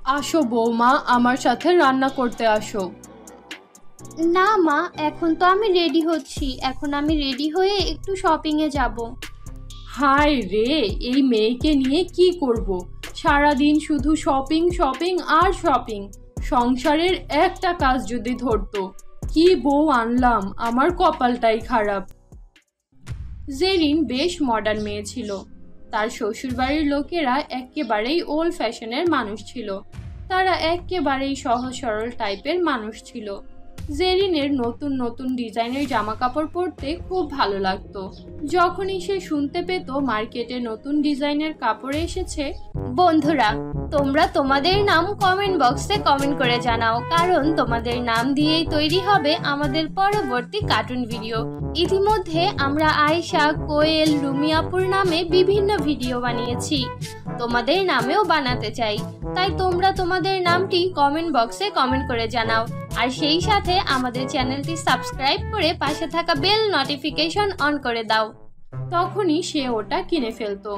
আসো বৌমা, আমার সাথে রান্না করতে আসো। না মা, এখন তো আমি রেডি হচ্ছি। এখন আমি রেডি হয়ে একটু শপিংয়ে যাব। হায় রে, এই মেয়েকে নিয়ে কি করব? সারাদিন শুধু শপিং শপিং আর শপিং। সংসারের একটা কাজ যদি ধরতো। কি বউ আনলাম, আমার কপালটাই খারাপ। জেরিন বেশ মডার্ন মেয়ে ছিল। তার শ্বশুরবাড়ির লোকেরা একেবারেই ওল্ড ফ্যাশনের মানুষ ছিল। তারা একেবারেই সহজ সরল টাইপের মানুষ ছিল। জেরিনের নতুন নতুন ডিজাইনের জামা কাপড় পরতে খুব ভালো লাগতো। যখনই সে শুনতে পেত মার্কেটে নতুন ডিজাইনের কাপড় এসেছে। বন্ধুরা, তোমরা তোমাদের নাম কমেন্ট বক্সে কমেন্ট করে জানাও, কারণ তোমাদের নাম দিয়েই তৈরি হবে আমাদের পরবর্তী কার্টুন ভিডিও। ইতিমধ্যে আমরা আয়েশা, কোয়েল, রুমিয়াপুর নামে বিভিন্ন ভিডিও বানিয়েছি। তোমাদের নামেও বানাতে চাই, তাই তোমরা তোমাদের নামটি কমেন্ট বক্সে কমেন্ট করে জানাও। আর সেই সাথে আমাদের চ্যানেলটি সাবস্ক্রাইব করে পাশে থাকা বেল নোটিফিকেশন অন করে দাও। তখনই সে ওটা কিনে ফেলতো।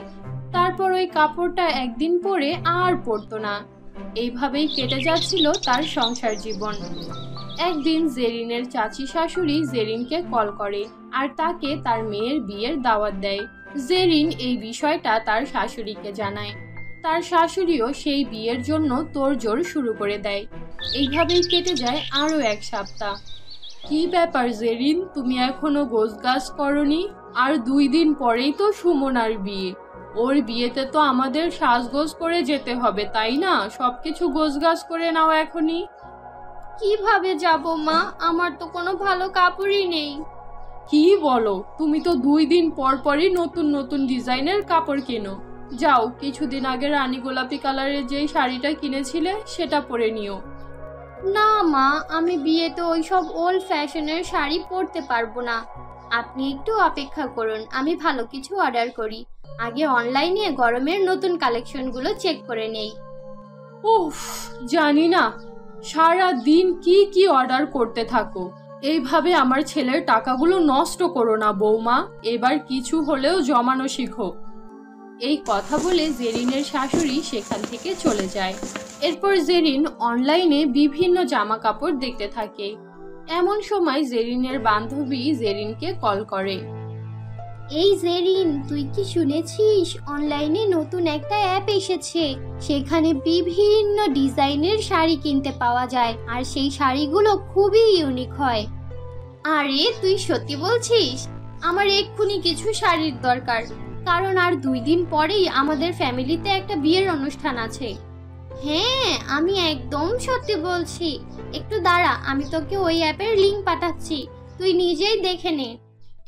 তারপর ওই কাপড়টা একদিন পরে আর পরতো না। এইভাবেই কেটে যাচ্ছিল তার সংসার জীবন। একদিন জেরিনের চাচি শাশুড়ি জেরিনকে কল করে আর তাকে তার মেয়ের বিয়ের দাওয়াত দেয়। জেরিন এই বিষয়টা তার শাশুড়িকে জানায়। তার শাশুড়িও সেই বিয়ের জন্য তোড়জোড় শুরু করে দেয়। এইভাবেই কেটে যায় আরো এক সপ্তাহ। কি ব্যাপার জেরিন, তুমি এখনো গোছগাছ করনি? আর 2 দিন পরেই তো সুমনার বিয়ে। ওর বিয়েতে তো আমাদের সাজগোজ করে যেতে হবে, তাই না? সবকিছু গোছগাছ করে নাও এখনই। কিভাবে যাব মা? আমার তো কোনো ভালো কাপড়ই নেই। কি বলো? তুমি তো 2 দিন পর পরই নতুন নতুন ডিজাইনের কাপড় কেনো। যাও, কিছুদিন আগে রানী গোলাপি কালারের যেই শাড়িটা কিনেছিলে সেটা পরে নিও। না মা, আমি বিয়েতে ওইসব ওল্ড ফ্যাশনের শাড়ি পরতে পারবো না। আপনি একটু অপেক্ষা করুন, আমি ভালো কিছু অর্ডার করি। আগে অনলাইনে গরমের নতুন কালেকশনগুলো চেক করে নেই। উফ, জানি না সারা দিন কি কি অর্ডার করতে থাকো। এইভাবে আমার ছেলের টাকাগুলো নষ্ট করো না বৌমা। এবার কিছু হলেও জমানো শিখো। এই কথা বলে জেরিনের শাশুড়ি সেখান থেকে চলে যায়। এরপর জেরিন অনলাইনে বিভিন্ন জামা কাপড় দেখতে থাকে। এমন সময় জেরিনের বান্ধবী জেরিনকে কল করে। এই জেরিন, তুই কি শুনেছিস অনলাইনে নতুন একটা অ্যাপ এসেছে? সেখানে বিভিন্ন ডিজাইনের শাড়ি কিনতে পাওয়া যায়, আর সেই শাড়িগুলো খুবই ইউনিক হয়। আরে তুই সত্যি বলছিস? আমার এক্ষুনি কিছু শাড়ির দরকার, কারণ আর 2 দিন পরেই আমাদের ফ্যামিলিতে একটা বিয়ের অনুষ্ঠান আছে। হ্যাঁ, আমি একদম সত্যি বলছি। একটু দাঁড়া, আমি তোকে ওই অ্যাপের লিংক পাঠাচ্ছি, তুই নিজেই দেখে নে।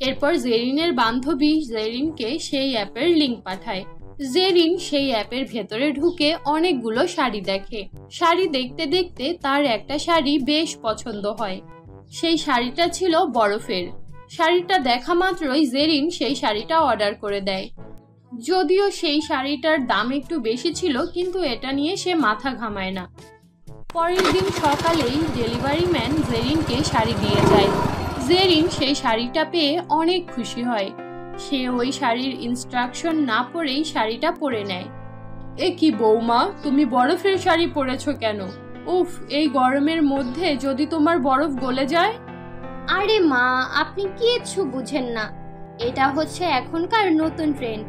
এরপর জেরিনের বান্ধবী জেরিনকে সেই অ্যাপের লিংক পাঠায়। জেরিন সেই অ্যাপের ভেতরে ঢুকে অনেকগুলো শাড়ি দেখে। শাড়ি দেখতে দেখতে তার একটা শাড়ি বেশ পছন্দ হয়। সেই শাড়িটা ছিল বরফের। শাড়িটা দেখা মাত্রই জেরিন সেই শাড়িটা অর্ডার করে দেয়। যদিও সেই শাড়িটার দাম একটু বেশি ছিল, কিন্তু এটা নিয়ে সে মাথা ঘামায় না। পরের দিন সকালেই ডেলিভারি ম্যান জেরিনকে শাড়ি দিয়ে যায়। জেরিন সেই শাড়িটা পেয়ে অনেক খুশি হয়। সে ওই শাড়ির ইনস্ট্রাকশন না পড়েই শাড়িটা পরে নেয়। এ কি বৌমা, তুমি বরফের শাড়ি পরেছো কেন? উফ, এই গরমের মধ্যে যদি তোমার বরফ গলে যায়। আরে মা, আপনি কিচ্ছু বুঝেন না। এটা হচ্ছে এখনকার নতুন ট্রেন্ড,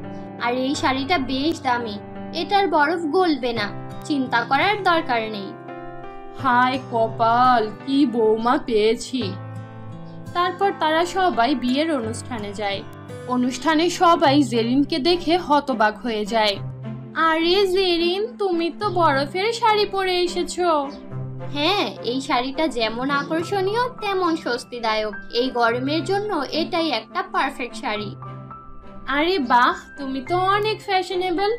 আর এই শাড়িটা বেশ দামি। এটার বরফ গলবে না, চিন্তা করার দরকার নেই। হায় কপাল, কি বৌমা পেয়েছি। তারপর তারা সবাই বিয়ের অনুষ্ঠানে যায়। অনুষ্ঠানে সবাই জেরিনকে দেখে হতবাক হয়ে যায়। আরে জেরিন, তুমি তো বরফের শাড়ি পরে এসেছো। হ্যাঁ, এই শাড়িটা যেমন আকর্ষণীয় তেমন স্বস্তিদায়ক। এই গরমের জন্য এটাই একটা পারফেক্ট শাড়ি। আরে বাহ, তুমি তো অনেক ফ্যাশনেবল।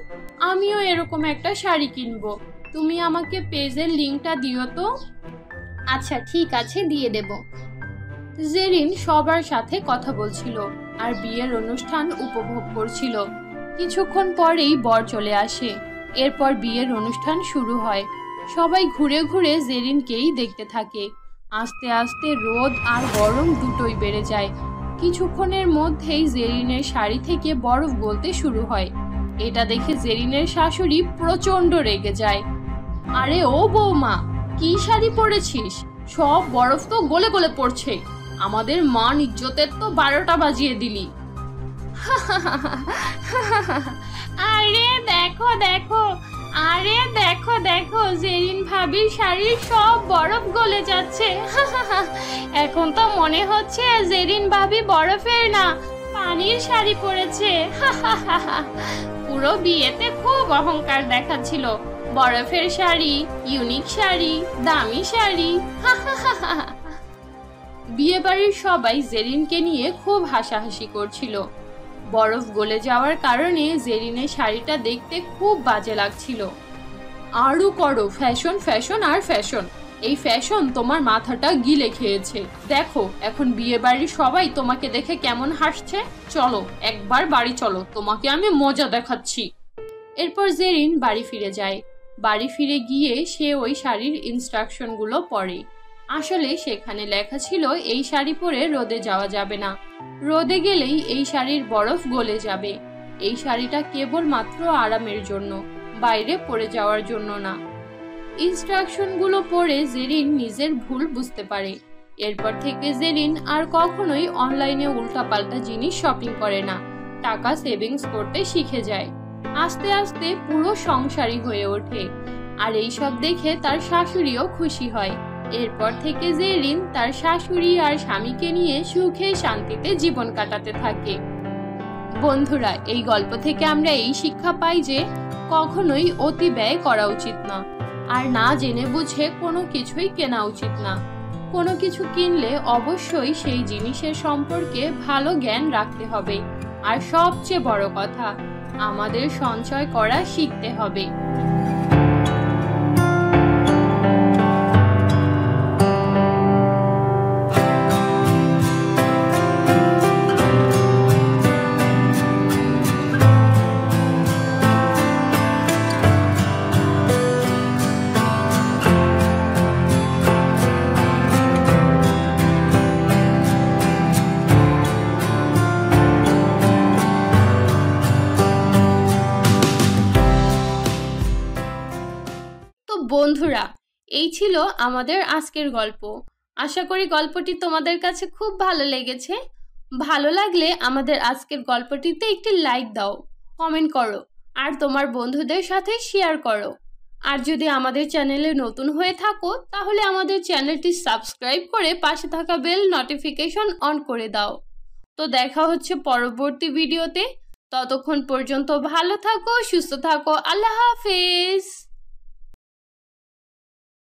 আমিও এরকম একটা শাড়ি কিনবো। তুমি আমাকে পেজের লিংকটা দিও তো। আচ্ছা ঠিক আছে, দিয়ে দেব। জেরিন সবার সাথে কথা বলছিল আর বিয়ের অনুষ্ঠান উপভোগ করছিল। কিছুক্ষণ পরেই বর চলে আসে। এরপর বিয়ের অনুষ্ঠান শুরু হয়। সবাই ঘুরে ঘুরে জেরিনকেই দেখতে থাকে। আস্তে আস্তে রোদ আর গরম দুটোই বেড়ে যায়। কিছুক্ষণের মধ্যেই জেরিনের শাড়ি থেকে বরফ গলতে শুরু হয়। এটা দেখে জেরিনের শাশুড়ি প্রচন্ড রেগে যায়। আরে ও বৌমা, কি শাড়ি পরেছিস? সব বরফ তো গলে গলে পড়ছে। আমাদের মান ইজ্জতের তো 12টা বাজিয়ে দিলি। আরে দেখো দেখো, আরে দেখো দেখো, জেরিন ভাবির শাড়ির সব বরফ গলে যাচ্ছে। এখন তো মনে হচ্ছে জেরিন ভাবি বরফের না, পানির শাড়ি পরেছে। পুরো বিয়েতে খুব অহংকার দেখাচ্ছিল, বরফের শাড়ি, ইউনিক শাড়ি, দামি শাড়ি। বিয়ে বাড়ির সবাই জেরিনকে নিয়ে খুব হাসাহাসি করছিল। বরফ গলে যাওয়ার কারণে জেরিনের শাড়িটা দেখতে খুব বাজে লাগছিল। আরও করো ফ্যাশন ফ্যাশন আর ফ্যাশন, এই ফ্যাশন তোমার মাথাটা গিলে খেয়েছে। দেখো এখন বিয়ে বাড়ির সবাই তোমাকে দেখে কেমন হাসছে। চলো একবার বাড়ি চলো, তোমাকে আমি মজা দেখাচ্ছি। এরপর জেরিন বাড়ি ফিরে যায়। বাড়ি ফিরে গিয়ে সে ওই শাড়ির ইনস্ট্রাকশনগুলো পড়ে। আসলে সেখানে লেখা ছিল এই শাড়ি পরে রোদে যাওয়া যাবে না, রোদে গেলেই এই শাড়ির বরফ গলে যাবে। এই শাড়িটা কেবলমাত্র আরামের জন্য, বাইরে পরে যাওয়ার জন্য না। ইনস্ট্রাকশনগুলো পড়ে জেরিন নিজের ভুল বুঝতে পারে। এরপর থেকে জেরিন আর কখনোই অনলাইনে উল্টাপাল্টা জিনিস শপিং করে না, টাকা সেভিংস করতে শিখে যায়। আস্তে আস্তে পুরো সংসারী হয়ে ওঠে, আর এইসব দেখে তার শাশুড়িও খুশি হয়। এরপর থেকে জেরিন তার শাশুড়ি আর স্বামীকে নিয়ে সুখে শান্তিতে জীবন কাটাতে থাকে। বন্ধুরা, এই গল্প থেকে আমরা এই শিক্ষা পাই যে কখনোই অতি ব্যয় করা উচিত না, আর না জেনে বুঝে কোনো কিছুই কেনা উচিত না। কোনো কিছু কিনলে অবশ্যই সেই জিনিসের সম্পর্কে ভালো জ্ঞান রাখতে হবে, আর সবচেয়ে বড় কথা, আমাদের সঞ্চয় করা শিখতে হবে। বন্ধুরা, এই ছিল আমাদের আজকের গল্প। আশা করি গল্পটি তোমাদের কাছে খুব ভালো লেগেছে। ভালো লাগলে আমাদের আজকের গল্পটিতে একটি লাইক দাও, কমেন্ট করো, আর তোমার বন্ধুদের সাথে শেয়ার করো। আর যদি আমাদের চ্যানেলে নতুন হয়ে থাকো তাহলে আমাদের চ্যানেলটি সাবস্ক্রাইব করে পাশে থাকা বেল নোটিফিকেশন অন করে দাও। তো দেখা হচ্ছে পরবর্তী ভিডিওতে। ততক্ষণ পর্যন্ত ভালো থাকো, সুস্থ থাকো। আল্লাহ হাফেজ।